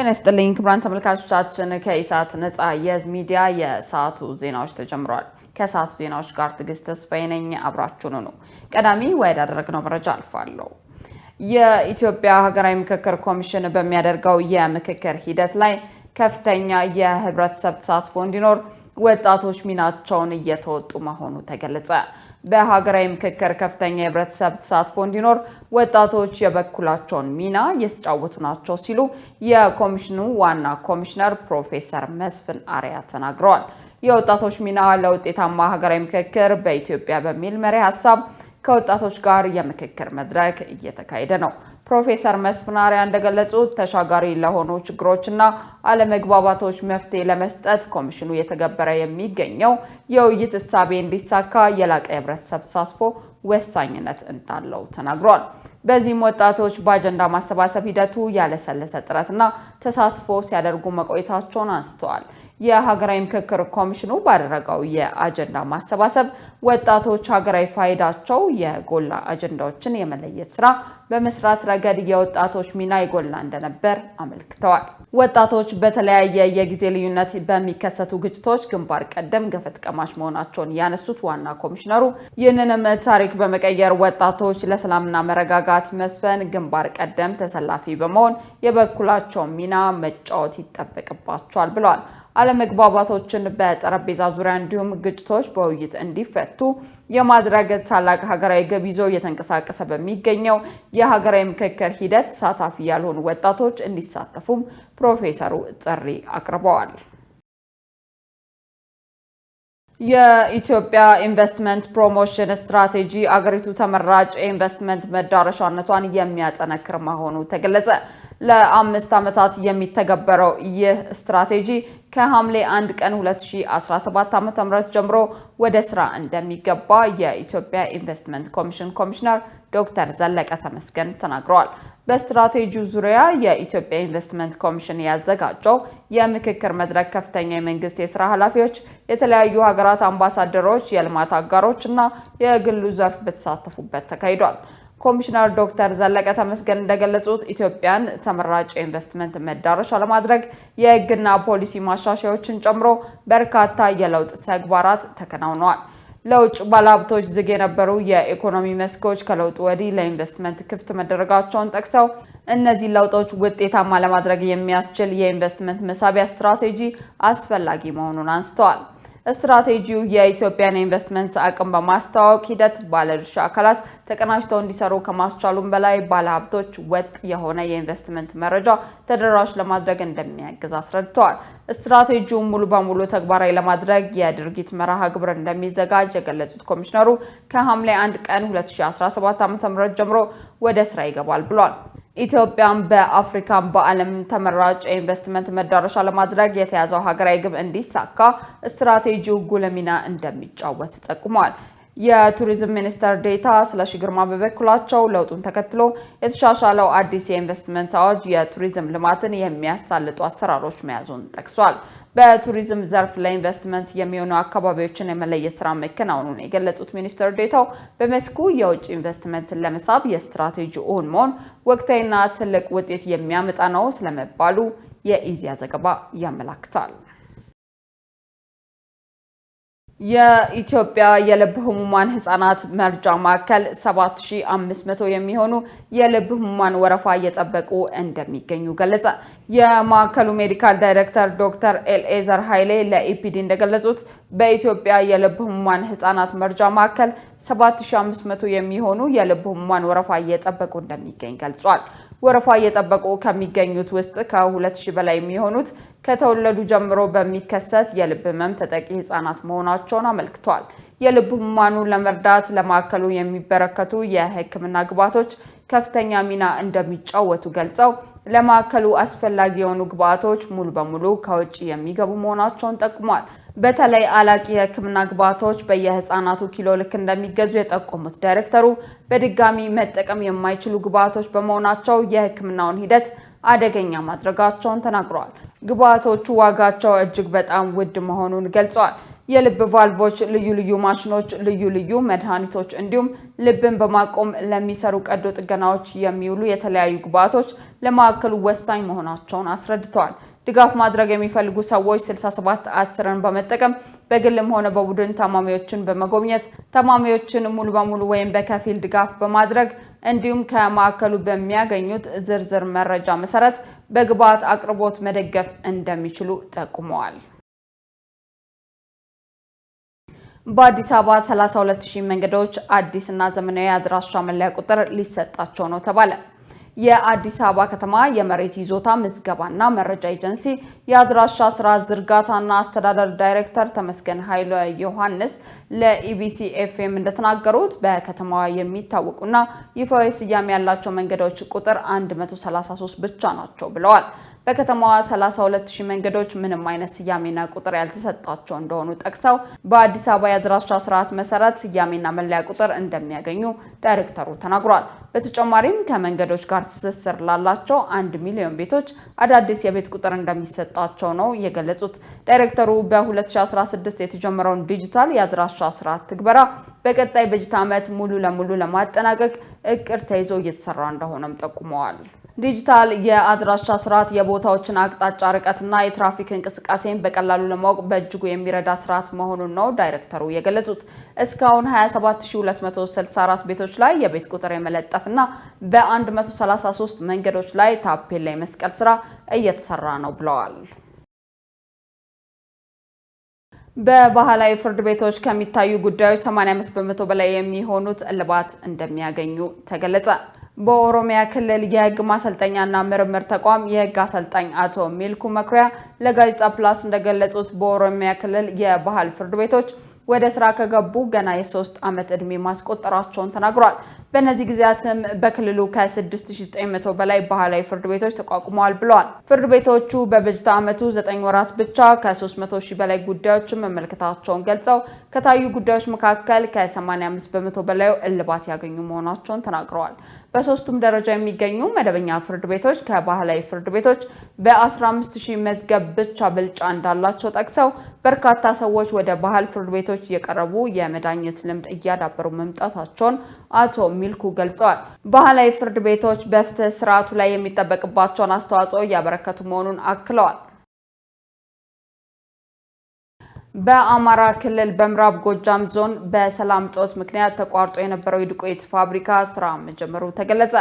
ጤና ይስጥልኝ ክቡራን ተመልካቾቻችን ከኢሳት ነጻ የህዝብ ሚዲያ የሰዓቱ ዜናዎች ተጀምረዋል። ከሰዓቱ ዜናዎች ጋር ትዕግስት ተስፋዬ ነኝ። አብራችሁን ነው። ቀዳሚ ወዳደረግነው መረጃ አልፋለሁ። የኢትዮጵያ ሀገራዊ ምክክር ኮሚሽን በሚያደርገው የምክክር ሂደት ላይ ከፍተኛ የህብረተሰብ ተሳትፎ እንዲኖር ወጣቶች ሚናቸውን እየተወጡ መሆኑ ተገለጸ። በሀገራዊ ምክክር ከፍተኛ የህብረተሰብ ተሳትፎ እንዲኖር ወጣቶች የበኩላቸውን ሚና እየተጫወቱ ናቸው ሲሉ የኮሚሽኑ ዋና ኮሚሽነር ፕሮፌሰር መስፍን አርአያ ተናግረዋል። የወጣቶች ሚና ለውጤታማ ሀገራዊ ምክክር በኢትዮጵያ በሚል መሪ ሀሳብ ከወጣቶች ጋር የምክክር መድረክ እየተካሄደ ነው። ፕሮፌሰር መስፍን አርአያ እንደገለጹት ተሻጋሪ ለሆኑ ችግሮችና አለመግባባቶች መፍትሄ ለመስጠት ኮሚሽኑ እየተገበረ የሚገኘው የውይይት እሳቤ እንዲሳካ የላቀ የህብረተሰብ ተሳትፎ ወሳኝነት እንዳለው ተናግሯል። በዚህም ወጣቶች በአጀንዳ ማሰባሰብ ሂደቱ ያለሰለሰ ጥረትና ተሳትፎ ሲያደርጉ መቆየታቸውን አንስተዋል። የሀገራዊ ምክክር ኮሚሽኑ ባደረገው የአጀንዳ ማሰባሰብ ወጣቶች ሀገራዊ ፋይዳቸው የጎላ አጀንዳዎችን የመለየት ስራ በመስራት ረገድ የወጣቶች ሚና የጎላ እንደነበር አመልክተዋል። ወጣቶች በተለያየ የጊዜ ልዩነት በሚከሰቱ ግጭቶች ግንባር ቀደም ገፈት ቀማሽ መሆናቸውን ያነሱት ዋና ኮሚሽነሩ ይህንንም ታሪክ በመቀየር ወጣቶች ለሰላምና መረጋጋት መስፈን ግንባር ቀደም ተሰላፊ በመሆን የበኩላቸውን ሚና መጫወት ይጠበቅባቸዋል ብለዋል። አለመግባባቶችን በጠረጴዛ ዙሪያ እንዲሁም ግጭቶች በውይይት እንዲፈቱ የማድረግ ታላቅ ሀገራዊ ግብ ይዞ እየተንቀሳቀሰ በሚገኘው የሀገራዊ ምክክር ሂደት ተሳታፊ ያልሆኑ ወጣቶች እንዲሳተፉም ፕሮፌሰሩ ጥሪ አቅርበዋል። የኢትዮጵያ ኢንቨስትመንት ፕሮሞሽን ስትራቴጂ አገሪቱ ተመራጭ የኢንቨስትመንት መዳረሻነቷን የሚያጠነክር መሆኑ ተገለጸ። ለ5 ዓመታት የሚተገበረው ይህ ስትራቴጂ ከሐምሌ 1 ቀን 2017 ዓ.ም ጀምሮ ወደ ስራ እንደሚገባ የኢትዮጵያ ኢንቨስትመንት ኮሚሽን ኮሚሽነር ዶክተር ዘለቀ ተመስገን ተናግረዋል። በስትራቴጂው ዙሪያ የኢትዮጵያ ኢንቨስትመንት ኮሚሽን ያዘጋጀው የምክክር መድረክ ከፍተኛ የመንግስት የስራ ኃላፊዎች፣ የተለያዩ ሀገራት አምባሳደሮች፣ የልማት አጋሮች እና የግሉ ዘርፍ በተሳተፉበት ተካሂዷል። ኮሚሽነር ዶክተር ዘለቀ ተመስገን እንደገለጹት ኢትዮጵያን ተመራጭ የኢንቨስትመንት መዳረሻ ለማድረግ የህግና ፖሊሲ ማሻሻያዎችን ጨምሮ በርካታ የለውጥ ተግባራት ተከናውነዋል። ለውጭ ባለሀብቶች ዝግ የነበሩ የኢኮኖሚ መስኮች ከለውጡ ወዲህ ለኢንቨስትመንት ክፍት መደረጋቸውን ጠቅሰው እነዚህ ለውጦች ውጤታማ ለማድረግ የሚያስችል የኢንቨስትመንት መሳቢያ ስትራቴጂ አስፈላጊ መሆኑን አንስተዋል። ስትራቴጂው የኢትዮጵያን ኢንቨስትመንት አቅም በማስተዋወቅ ሂደት ባለድርሻ አካላት ተቀናጅተው እንዲሰሩ ከማስቻሉም በላይ ባለሀብቶች ወጥ የሆነ የኢንቨስትመንት መረጃ ተደራሽ ለማድረግ እንደሚያግዝ አስረድተዋል። ስትራቴጂውን ሙሉ በሙሉ ተግባራዊ ለማድረግ የድርጊት መርሃ ግብር እንደሚዘጋጅ የገለጹት ኮሚሽነሩ ከሐምሌ 1 ቀን 2017 ዓ.ም ጀምሮ ወደ ስራ ይገባል ብሏል። ኢትዮጵያም በአፍሪካም በዓለም ተመራጭ የኢንቨስትመንት መዳረሻ ለማድረግ የተያዘው ሀገራዊ ግብ እንዲሳካ ስትራቴጂው ጉልህ ሚና እንደሚጫወት ጠቁመዋል። የቱሪዝም ሚኒስትር ዴኤታ ስለሺ ግርማ በበኩላቸው ለውጡን ተከትሎ የተሻሻለው አዲስ የኢንቨስትመንት አዋጅ የቱሪዝም ልማትን የሚያሳልጡ አሰራሮች መያዙን ጠቅሷል። በቱሪዝም ዘርፍ ለኢንቨስትመንት የሚሆኑ አካባቢዎችን የመለየት ስራ መከናወኑን የገለጹት ሚኒስትር ዴኤታው በመስኩ የውጭ ኢንቨስትመንትን ለመሳብ የስትራቴጂው እውን መሆን ወቅታዊና ትልቅ ውጤት የሚያመጣ ነው ስለመባሉ የኢዜአ ዘገባ ያመለክታል። የኢትዮጵያ የልብ ህሙማን ህጻናት መርጃ ማዕከል 7500 የሚሆኑ የልብ ህሙማን ወረፋ እየጠበቁ እንደሚገኙ ገለጸ። የማዕከሉ ሜዲካል ዳይሬክተር ዶክተር ኤልኤዘር ኃይሌ ለኢፒዲ እንደገለጹት በኢትዮጵያ የልብ ህሙማን ህጻናት መርጃ ማዕከል 7500 የሚሆኑ የልብ ህሙማን ወረፋ እየጠበቁ እንደሚገኝ ገልጿል። ወረፋ እየጠበቁ ከሚገኙት ውስጥ ከ2000 በላይ የሚሆኑት ከተወለዱ ጀምሮ በሚከሰት የልብ ህመም ተጠቂ ህጻናት መሆናቸውን አመልክቷል። የልብ ህሙማኑን ለመርዳት ለማዕከሉ የሚበረከቱ የህክምና ግብዓቶች ከፍተኛ ሚና እንደሚጫወቱ ገልጸው ለማዕከሉ አስፈላጊ የሆኑ ግብዓቶች ሙሉ በሙሉ ከውጭ የሚገቡ መሆናቸውን ጠቁሟል። በተለይ አላቂ የህክምና ግብዓቶች በየህፃናቱ ኪሎ ልክ እንደሚገዙ የጠቆሙት ዳይሬክተሩ በድጋሚ መጠቀም የማይችሉ ግብዓቶች በመሆናቸው የህክምናውን ሂደት አደገኛ ማድረጋቸውን ተናግረዋል። ግብዓቶቹ ዋጋቸው እጅግ በጣም ውድ መሆኑን ገልጸዋል። የልብ ቫልቮች፣ ልዩ ልዩ ማሽኖች፣ ልዩ ልዩ መድኃኒቶች እንዲሁም ልብን በማቆም ለሚሰሩ ቀዶ ጥገናዎች የሚውሉ የተለያዩ ግብዓቶች ለማዕከሉ ወሳኝ መሆናቸውን አስረድተዋል። ድጋፍ ማድረግ የሚፈልጉ ሰዎች 6710ን በመጠቀም በግልም ሆነ በቡድን ታማሚዎችን በመጎብኘት ታማሚዎችን ሙሉ በሙሉ ወይም በከፊል ድጋፍ በማድረግ እንዲሁም ከማዕከሉ በሚያገኙት ዝርዝር መረጃ መሰረት በግብዓት አቅርቦት መደገፍ እንደሚችሉ ጠቁመዋል። በአዲስ አበባ 32000 መንገዶች አዲስና ዘመናዊ አድራሻ መለያ ቁጥር ሊሰጣቸው ነው ተባለ። የአዲስ አበባ ከተማ የመሬት ይዞታ ምዝገባና መረጃ ኤጀንሲ የአድራሻ ስራ ዝርጋታና አስተዳደር ዳይሬክተር ተመስገን ኃይለ ዮሐንስ ለኢቢሲ ኤፍኤም እንደተናገሩት በከተማዋ የሚታወቁና ይፋዊ ስያሜ ያላቸው መንገዶች ቁጥር 133 ብቻ ናቸው ብለዋል። በከተማዋ 32000 መንገዶች ምንም አይነት ስያሜና ቁጥር ያልተሰጣቸው እንደሆኑ ጠቅሰው በአዲስ አበባ የአድራሻ ስርዓት መሰረት ስያሜና መለያ ቁጥር እንደሚያገኙ ዳይሬክተሩ ተናግሯል። በተጨማሪም ከመንገዶች ጋር ትስስር ላላቸው 1 ሚሊዮን ቤቶች አዳዲስ የቤት ቁጥር እንደሚሰጣቸው ነው የገለጹት። ዳይሬክተሩ በ2016 የተጀመረውን ዲጂታል የአድራሻ ስርዓት ትግበራ በቀጣይ በጀት ዓመት ሙሉ ለሙሉ ለማጠናቀቅ እቅድ ተይዞ እየተሰራ እንደሆነም ጠቁመዋል። ዲጂታል የአድራሻ ስርዓት የቦታዎችን አቅጣጫ፣ ርቀትና የትራፊክ እንቅስቃሴን በቀላሉ ለማወቅ በእጅጉ የሚረዳ ስርዓት መሆኑን ነው ዳይሬክተሩ የገለጹት። እስካሁን 27264 ቤቶች ላይ የቤት ቁጥር የመለጠፍና በ133 መንገዶች ላይ ታፔላ የመስቀል ስራ እየተሰራ ነው ብለዋል። በባህላዊ ፍርድ ቤቶች ከሚታዩ ጉዳዮች 85 በመቶ በላይ የሚሆኑት እልባት እንደሚያገኙ ተገለጸ። በኦሮሚያ ክልል የህግ ማሰልጠኛና ምርምር ተቋም የህግ አሰልጣኝ አቶ ሚልኩ መኩሪያ ለጋዜጣ ፕላስ እንደገለጹት በኦሮሚያ ክልል የባህል ፍርድ ቤቶች ወደ ስራ ከገቡ ገና የ3 ዓመት ዕድሜ ማስቆጠራቸውን ተናግሯል። በእነዚህ ጊዜያትም በክልሉ ከ6900 በላይ ባህላዊ ፍርድ ቤቶች ተቋቁመዋል ብለዋል። ፍርድ ቤቶቹ በበጀት ዓመቱ 9 ወራት ብቻ ከ300,000 በላይ ጉዳዮችን መመልከታቸውን ገልጸው ከታዩ ጉዳዮች መካከል ከ85 በመቶ በላይ እልባት ያገኙ መሆናቸውን ተናግረዋል። በሶስቱም ደረጃ የሚገኙ መደበኛ ፍርድ ቤቶች ከባህላዊ ፍርድ ቤቶች በ15000 መዝገብ ብቻ ብልጫ እንዳላቸው ጠቅሰው በርካታ ሰዎች ወደ ባህል ፍርድ ቤቶች የቀረቡ የመዳኘት ልምድ እያዳበሩ መምጣታቸውን አቶ ሚልኩ ገልጸዋል። ባህላዊ ፍርድ ቤቶች በፍትህ ስርዓቱ ላይ የሚጠበቅባቸውን አስተዋጽኦ እያበረከቱ መሆኑን አክለዋል። በአማራ ክልል በምዕራብ ጎጃም ዞን በሰላም እጦት ምክንያት ተቋርጦ የነበረው የዱቄት ፋብሪካ ስራ መጀመሩ ተገለጸ።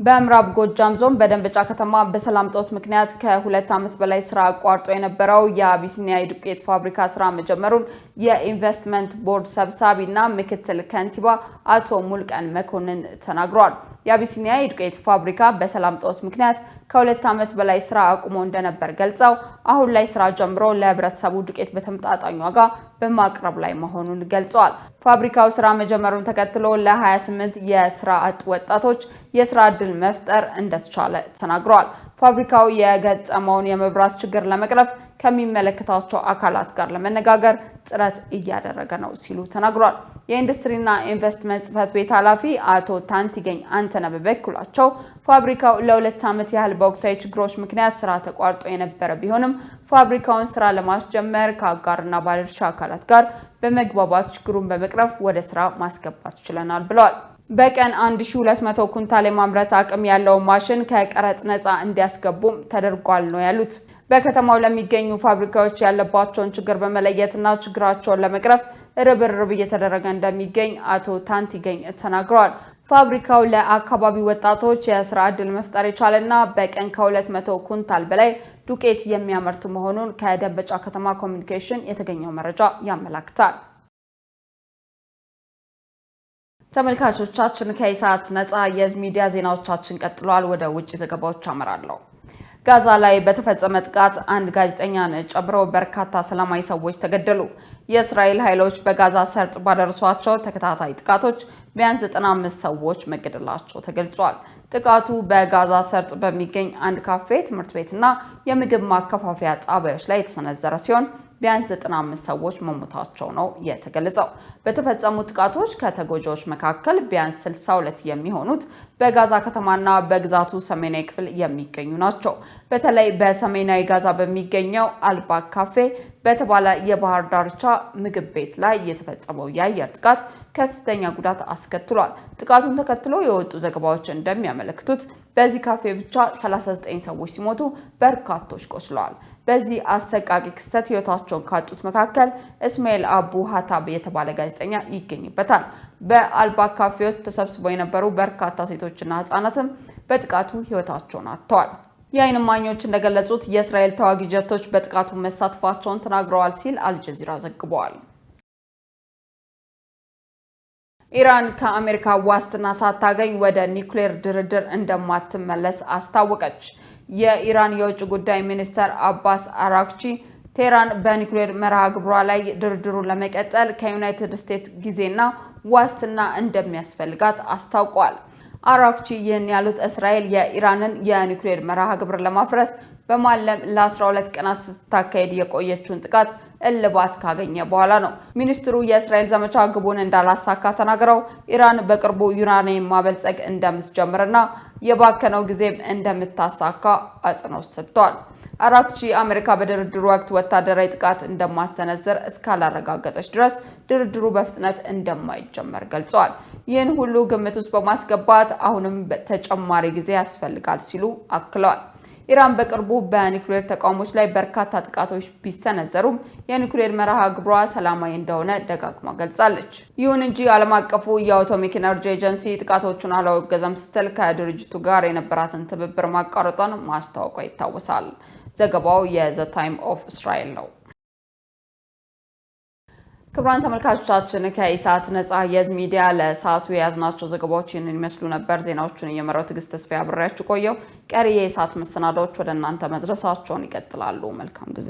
በምዕራብ ጎጃም ዞን በደንበጫ ከተማ በሰላም እጦት ምክንያት ከ2 ዓመት በላይ ስራ አቋርጦ የነበረው የአቢሲኒያ የዱቄት ፋብሪካ ስራ መጀመሩን የኢንቨስትመንት ቦርድ ሰብሳቢና ምክትል ከንቲባ አቶ ሙልቀን መኮንን ተናግረዋል። የአቢሲኒያ የዱቄት ፋብሪካ በሰላም እጦት ምክንያት ከ2 ዓመት በላይ ስራ አቁሞ እንደነበር ገልጸው አሁን ላይ ስራ ጀምሮ ለህብረተሰቡ ዱቄት በተመጣጣኝ ዋጋ በማቅረብ ላይ መሆኑን ገልጸዋል። ፋብሪካው ስራ መጀመሩን ተከትሎ ለ28 የስራ አጥ ወጣቶች የስራ ዕድል መፍጠር እንደተቻለ ተናግረዋል። ፋብሪካው የገጠመውን የመብራት ችግር ለመቅረፍ ከሚመለከታቸው አካላት ጋር ለመነጋገር ጥረት እያደረገ ነው ሲሉ ተናግሯል። የኢንዱስትሪና ኢንቨስትመንት ጽሕፈት ቤት ኃላፊ አቶ ታንቲገኝ አንተነ በበኩላቸው ፋብሪካው ለ2 ዓመት ያህል በወቅታዊ ችግሮች ምክንያት ስራ ተቋርጦ የነበረ ቢሆንም ፋብሪካውን ስራ ለማስጀመር ከአጋርና ባለድርሻ አካላት ጋር በመግባባት ችግሩን በመቅረፍ ወደ ስራ ማስገባት ችለናል ብለዋል። በቀን 1200 ኩንታል የማምረት አቅም ያለው ማሽን ከቀረጥ ነፃ እንዲያስገቡም ተደርጓል ነው ያሉት። በከተማው ለሚገኙ ፋብሪካዎች ያለባቸውን ችግር በመለየትና ችግራቸውን ለመቅረፍ ርብርብ እየተደረገ እንደሚገኝ አቶ ታንቲገኝ ተናግረዋል። ፋብሪካው ለአካባቢ ወጣቶች የስራ ዕድል መፍጠር የቻለና በቀን ከ200 ኩንታል በላይ ዱቄት የሚያመርት መሆኑን ከደንበጫ ከተማ ኮሚኒኬሽን የተገኘው መረጃ ያመለክታል። ተመልካቾቻችን ከኢሳት ነፃ የሚዲያ ዜናዎቻችን ቀጥሏል። ወደ ውጭ ዘገባዎች አመራለሁ። ጋዛ ላይ በተፈጸመ ጥቃት አንድ ጋዜጠኛን ጨምሮ በርካታ ሰላማዊ ሰዎች ተገደሉ። የእስራኤል ኃይሎች በጋዛ ሰርጥ ባደረሷቸው ተከታታይ ጥቃቶች ቢያንስ 95 ሰዎች መገደላቸው ተገልጿል። ጥቃቱ በጋዛ ሰርጥ በሚገኝ አንድ ካፌ፣ ትምህርት ቤትና የምግብ ማከፋፈያ ጣቢያዎች ላይ የተሰነዘረ ሲሆን ቢያንስ 95 ሰዎች መሞታቸው ነው የተገለጸው። በተፈጸሙ ጥቃቶች ከተጎጂዎች መካከል ቢያንስ 62 የሚሆኑት በጋዛ ከተማና በግዛቱ ሰሜናዊ ክፍል የሚገኙ ናቸው። በተለይ በሰሜናዊ ጋዛ በሚገኘው አልባክ ካፌ በተባለ የባህር ዳርቻ ምግብ ቤት ላይ የተፈጸመው የአየር ጥቃት ከፍተኛ ጉዳት አስከትሏል። ጥቃቱን ተከትሎ የወጡ ዘገባዎች እንደሚያመለክቱት በዚህ ካፌ ብቻ 39 ሰዎች ሲሞቱ በርካቶች ቆስለዋል። በዚህ አሰቃቂ ክስተት ህይወታቸውን ካጡት መካከል እስማኤል አቡ ሀታብ የተባለ ጋዜጠኛ ይገኝበታል። በአልባክ ካፌ ውስጥ ተሰብስበው የነበሩ በርካታ ሴቶችና ህጻናትም በጥቃቱ ህይወታቸውን አጥተዋል። የዓይን እማኞች እንደገለጹት የእስራኤል ተዋጊ ጀቶች በጥቃቱ መሳተፋቸውን ተናግረዋል ሲል አልጀዚራ ዘግቧል። ኢራን ከአሜሪካ ዋስትና ሳታገኝ ወደ ኒውክሌር ድርድር እንደማትመለስ አስታወቀች። የኢራን የውጭ ጉዳይ ሚኒስትር አባስ አራግቺ ቴህራን በኒውክሌር መርሃ ግብሯ ላይ ድርድሩን ለመቀጠል ከዩናይትድ ስቴትስ ጊዜና ዋስትና እንደሚያስፈልጋት አስታውቋል። አራግቺ ይህን ያሉት እስራኤል የኢራንን የኒውክሌር መርሃ ግብር ለማፍረስ በማለም ለ12 ቀናት ስታካሄድ የቆየችውን ጥቃት እልባት ካገኘ በኋላ ነው። ሚኒስትሩ የእስራኤል ዘመቻ ግቡን እንዳላሳካ ተናግረው ኢራን በቅርቡ ዩራኒየም ማበልጸግ እንደምትጀምርና የባከነው ጊዜም እንደምታሳካ አጽንኦት ሰጥተዋል። አራግቺ አሜሪካ በድርድሩ ወቅት ወታደራዊ ጥቃት እንደማትሰነዝር እስካላረጋገጠች ድረስ ድርድሩ በፍጥነት እንደማይጀመር ገልጸዋል። ይህን ሁሉ ግምት ውስጥ በማስገባት አሁንም ተጨማሪ ጊዜ ያስፈልጋል ሲሉ አክለዋል። ኢራን በቅርቡ በኒውክሌር ተቋሞች ላይ በርካታ ጥቃቶች ቢሰነዘሩም የኒውክሌር መርሃ ግብሯ ሰላማዊ እንደሆነ ደጋግማ ገልጻለች። ይሁን እንጂ ዓለም አቀፉ የአቶሚክ ኤነርጂ ኤጀንሲ ጥቃቶቹን አላወገዘም ስትል ከድርጅቱ ጋር የነበራትን ትብብር ማቋረጧን ማስታወቋ ይታወሳል። ዘገባው የዘ ታይም ኦፍ እስራኤል ነው። ክቡራን ተመልካቾቻችን ከኢሳት ነጻ የህዝብ ሚዲያ ለሰዓቱ የያዝናቸው ዘገባዎች ይህንን ይመስሉ ነበር። ዜናዎቹን እየመራው ትዕግስት ተስፋዬ አብሬያችሁ ቆየው። ቀሪ የኢሳት መሰናዶዎች ወደ እናንተ መድረሳቸውን ይቀጥላሉ። መልካም ጊዜ